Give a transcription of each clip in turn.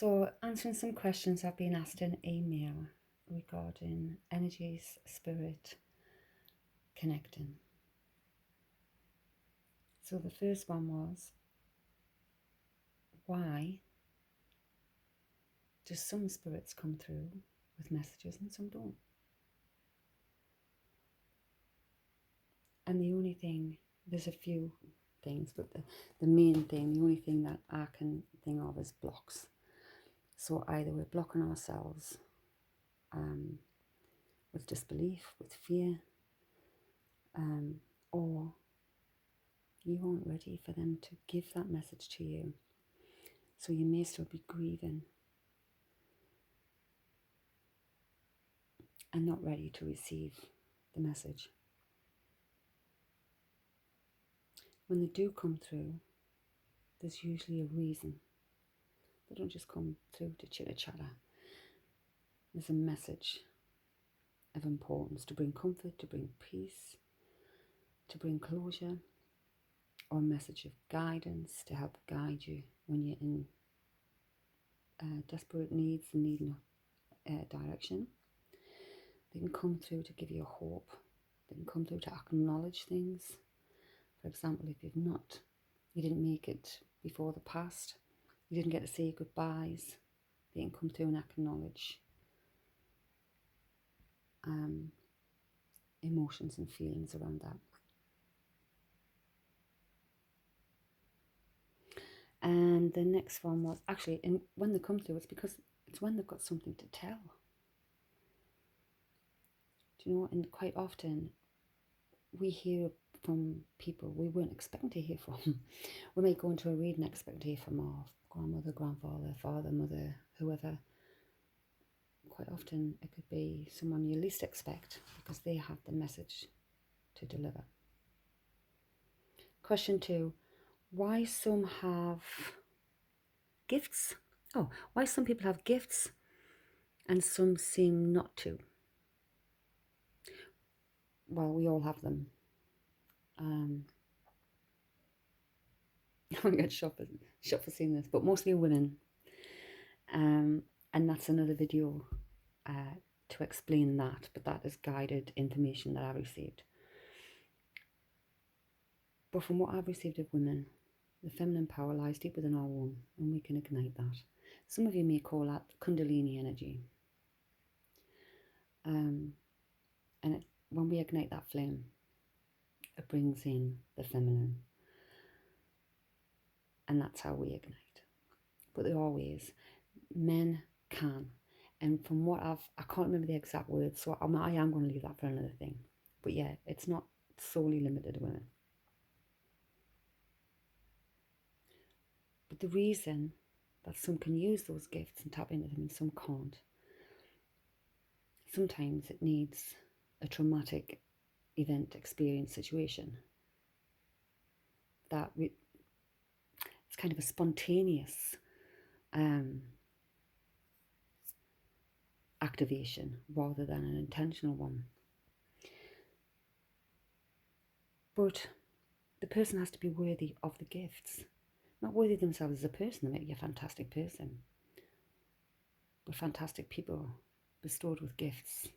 So, answering some questions I've been asked in email regarding energies, spirit, connecting. So, the first one was, why do some spirits come through with messages and some don't? And the only thing, there's a few things, but the main thing, the only thing that I can think of is blocks. So either we're blocking ourselves with disbelief, with fear, or you aren't ready for them to give that message to you. So you may still be grieving and not ready to receive the message. When they do come through, there's usually a reason. They don't just come through to chitter-chatter. There's a message of importance to bring comfort, to bring peace, to bring closure, or a message of guidance to help guide you when you're in desperate needs and needing direction. They can come through to give you hope. They can come through to acknowledge things. For example, if you didn't make it before the past, you didn't get to say goodbyes, they can come through and acknowledge emotions and feelings around that. And the next one was actually, when they come through, it's because it's when they've got something to tell. Do you know? And quite often we hear from people we weren't expecting to hear from. We may go into a reading expecting to hear from our grandmother, grandfather, father, mother, whoever. Quite often it could be someone you least expect because they have the message to deliver. Question 2, why some have gifts? Why some people have gifts and some seem not to? Well, we all have them. I get shot for seeing this, but mostly women. And that's another video to explain that, but that is guided information that I received. But from what I've received of women, the feminine power lies deep within our womb, and we can ignite that. Some of you may call that Kundalini energy. When we ignite that flame, it brings in the feminine. And that's how we ignite. But there are ways. Men can. And from what I can't remember the exact words, so I am going to leave that for another thing. But yeah, it's not solely limited to women. But the reason that some can use those gifts and tap into them and some can't, sometimes it needs a traumatic event, experience, situation that it's kind of a spontaneous activation rather than an intentional one. But the person has to be worthy of the gifts, not worthy themselves as a person. They make you a fantastic person, but fantastic people bestowed with gifts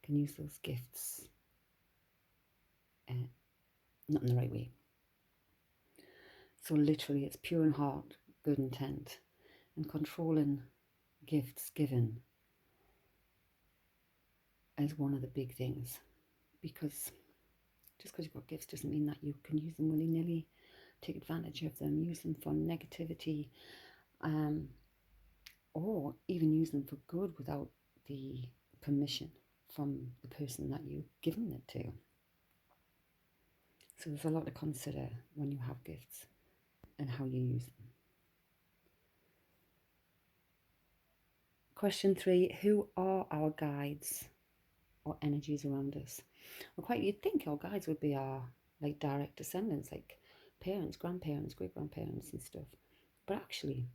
can use those gifts not in the right way. So literally it's pure in heart, good intent, and controlling gifts given is one of the big things. Because just because you've got gifts doesn't mean that you can use them willy-nilly, take advantage of them, use them for negativity, or even use them for good without the permission from the person that you've given it to. So there's a lot to consider when you have gifts and how you use them. Question 3, who are our guides or energies around us? Well, you'd think our guides would be our direct descendants, like parents, grandparents, great-grandparents and stuff. But actually,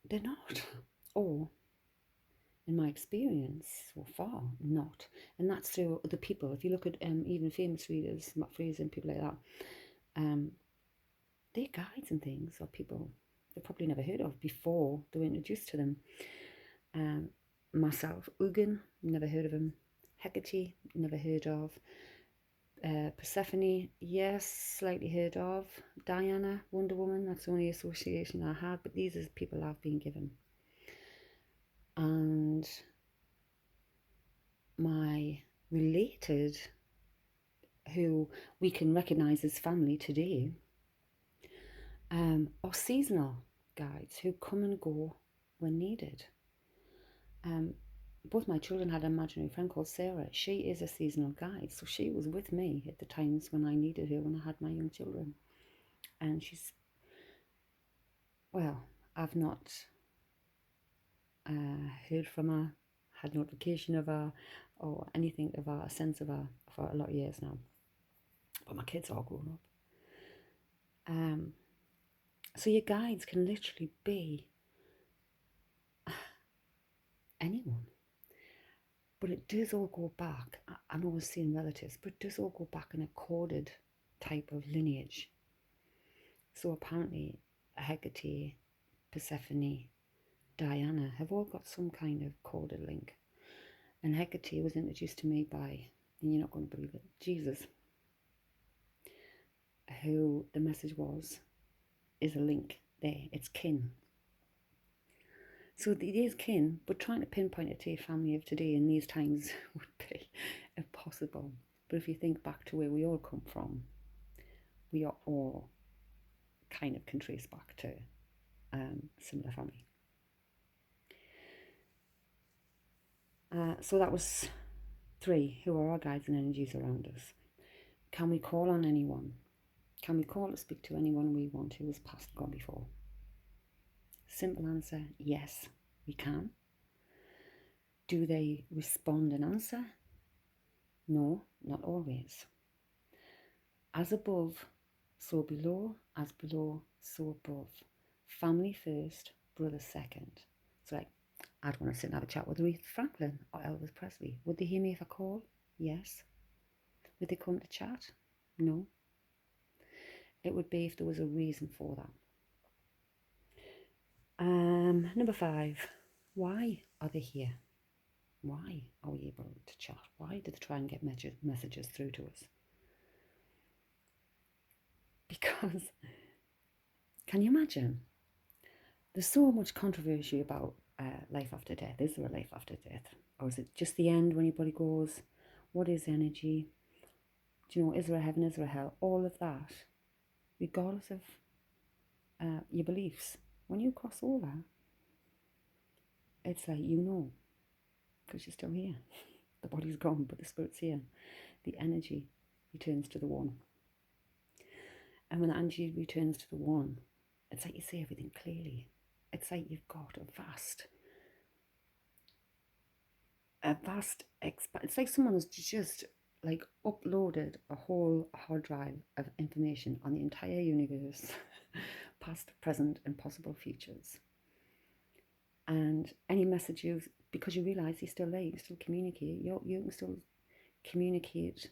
they're not. Or, in my experience so far, not. And that's through other people. If you look at even famous readers, Matt Fraser and people like that, they're guides and things, or people they probably never heard of before they were introduced to them. Myself, Ugin, never heard of him. Hecate, never heard of. Persephone, yes, slightly heard of. Diana, Wonder Woman, that's the only association I had, but these are people I've been given. And my related, who we can recognise as family today, are seasonal guides who come and go when needed. Both my children had an imaginary friend called Sarah. She is a seasonal guide, so she was with me at the times when I needed her, when I had my young children. And she's, well, I've not heard from her, had notification of her, or anything of her, a sense of her for a lot of years now. But my kids are all grown up. So your guides can literally be anyone. But it does all go back, I know we're seeing relatives, but it does all go back in a corded type of lineage. So apparently Hecate, Persephone, Diana have all got some kind of corded link. And Hecate was introduced to me by, and you're not going to believe it, Jesus, who the message was, is a link there. It's kin. So it is kin, but trying to pinpoint it to your family of today in these times would be impossible. But if you think back to where we all come from, we are all kind of can trace back to similar family. So that was 3. Who are our guides and energies around us? Can we call on anyone? Can we call or speak to anyone we want who has passed, gone before? Simple answer, yes, we can. Do they respond and answer? No, not always. As above, so below, as below, so above. Family first, brother second. So like, I'd want to sit and have a chat with Aretha Franklin or Elvis Presley. Would they hear me if I call? Yes. Would they come to chat? No. It would be if there was a reason for that. Number 5, why are they here? Why are we able to chat? Why do they try and get messages through to us? Because, can you imagine? There's so much controversy about life after death. Is there a life after death? Or is it just the end when your body goes? What is energy? Do you know, is there a heaven, is there a hell? All of that, regardless of your beliefs. When you cross over, it's like, you know, because you're still here. The body's gone, but the spirit's here. The energy returns to the one. And when the energy returns to the one, it's like you see everything clearly. It's like you've got a vast it's like someone has just like uploaded a whole hard drive of information on the entire universe, past, present, and possible futures. And any message because you realise he's still there, you can still communicate. You can still communicate,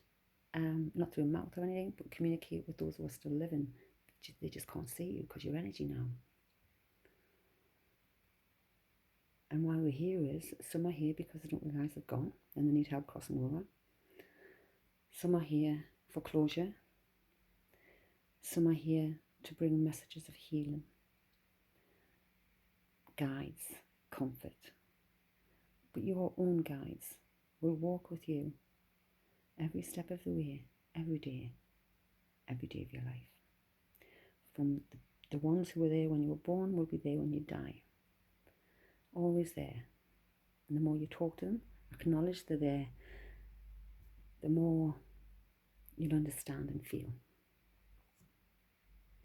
not through a mouth or anything, but communicate with those who are still living. They just can't see you because you're energy now. And why we're here is, some are here because they don't realise they've gone and they need help crossing over. Some are here for closure. Some are here to bring messages of healing, guides, comfort. But your own guides will walk with you every step of the way, every day of your life. From the ones who were there when you were born will be there when you die. Always there. And the more you talk to them, acknowledge they're there, the more you'll understand and feel.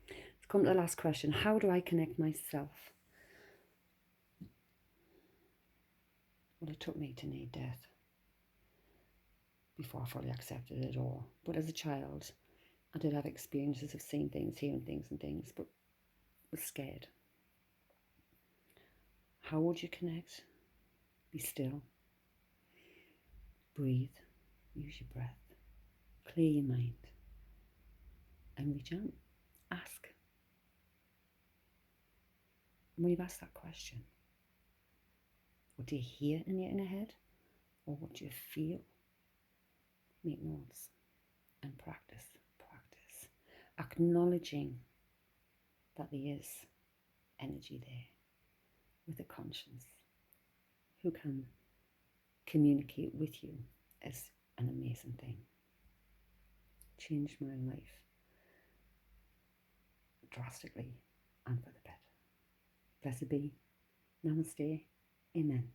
Let's come to the last question. How do I connect myself? Well, it took me to near death before I fully accepted it all. But as a child, I did have experiences of seeing things, hearing things and things, but was scared. How would you connect? Be still. Breathe. Use your breath. Clear your mind. And reach out. Ask. when you've asked that question, what do you hear in your inner head, or what do you feel? Make notes and practice. Acknowledging that there is energy there with a conscience who can communicate with you is an amazing thing. Changed my life drastically and for the better. Blessed be. Namaste. Amen.